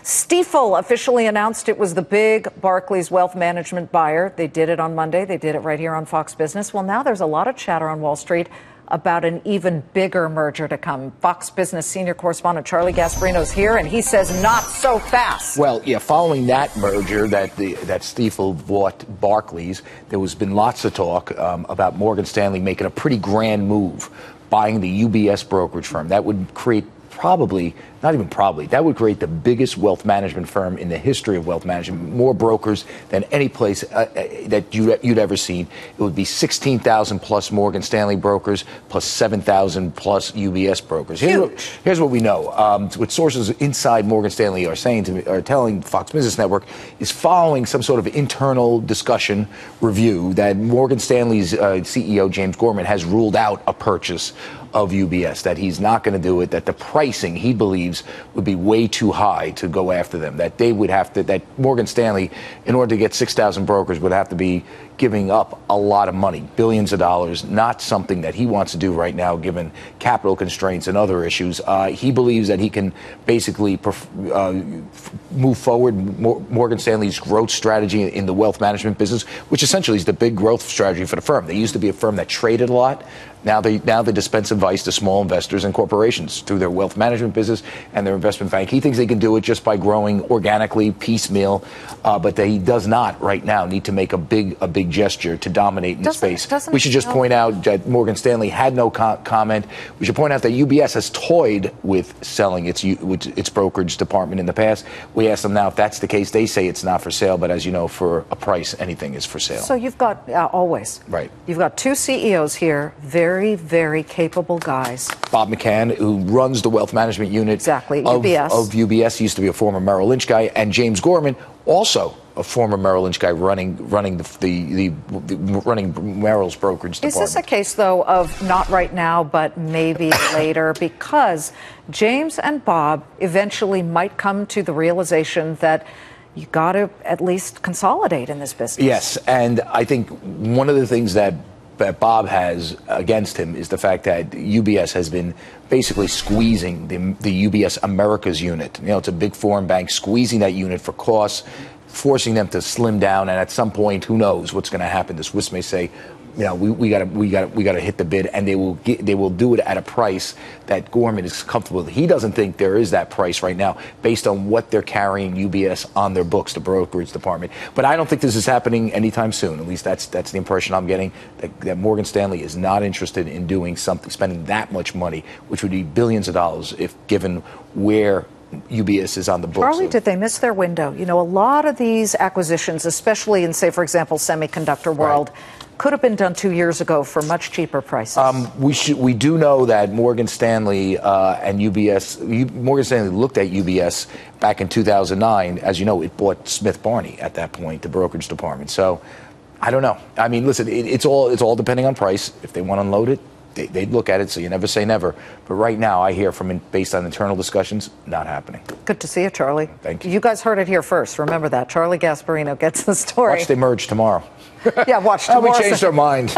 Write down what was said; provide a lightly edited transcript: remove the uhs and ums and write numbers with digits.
Stifel officially announced it was the big Barclays wealth management buyer. They did it on Monday. They did it right here on Fox Business. Well, now there's a lot of chatter on Wall Street about an even bigger merger to come. Fox Business senior correspondent Charlie Gasparino is here, and he says not so fast. Well, yeah, following that merger that Stifel bought Barclays, there has been lots of talk about Morgan Stanley making a pretty grand move, buying the UBS brokerage firm. That would create that would create the biggest wealth management firm in the history of wealth management, more brokers than any place that you'd ever seen. It would be 16,000 plus Morgan Stanley brokers plus 7,000 plus UBS brokers. Here's what we know. What sources inside Morgan Stanley are telling Fox Business Network is following some sort of internal discussion review that Morgan Stanley's CEO, James Gorman, has ruled out a purchase of UBS, that he's not going to do it, that the pricing, he believes, would be way too high to go after them, that they would have to, that Morgan Stanley, in order to get 6,000 brokers, would have to be giving up a lot of money, billions of dollars, not something that he wants to do right now, given capital constraints and other issues. He believes that he can basically move forward Morgan Stanley's growth strategy in the wealth management business, which essentially is the big growth strategy for the firm. They used to be a firm that traded a lot. Now they dispense advice to small investors and corporations through their wealth management business and their investment bank. He thinks they can do it just by growing organically, piecemeal, but that he does not right now need to make a big gesture to dominate in the space. We should just point out that Morgan Stanley had no comment. We should point out that UBS has toyed with selling its brokerage department in the past. We asked them now if that's the case. They say it's not for sale, but as you know, for a price, anything is for sale. So you've got always. Right. You've got two CEOs here, very, very capable guys. Bob McCann, who runs the wealth management unit UBS. Of UBS, used to be a former Merrill Lynch guy, and James Gorman, also a former Merrill Lynch guy running Merrill's brokerage department. Is this a case, though, of not right now, but maybe later? Because James and Bob eventually might come to the realization that you got to at least consolidate in this business. Yes, and I think one of the things that Bob has against him is the fact that UBS has been basically squeezing the UBS Americas unit. You know, it's a big foreign bank, squeezing that unit for costs, forcing them to slim down, and at some point, who knows what's going to happen? The Swiss may say, you know, we got to hit the bid, and they will do it at a price that Gorman is comfortable with. He doesn't think there is that price right now, based on what they're carrying UBS on their books, the brokerage department. But I don't think this is happening anytime soon. At least that's the impression I'm getting. That Morgan Stanley is not interested in doing something, spending that much money, which would be billions of dollars, if given where UBS is on the books. Charlie, did they miss their window? You know, a lot of these acquisitions, especially in, say, for example, semiconductor world, could have been done 2 years ago for much cheaper prices. We do know that Morgan Stanley and UBS, Morgan Stanley looked at UBS back in 2009. As you know, it bought Smith Barney at that point, the brokerage department. So I don't know. I mean, listen, it's all depending on price. If they want to unload it, they'd look at it, so you never say never. But right now, I hear based on internal discussions, not happening. Good to see you, Charlie. Thank you. You guys heard it here first. Remember that. Charlie Gasparino gets the story. Watch they merge tomorrow. Yeah, watch tomorrow. We changed our mind.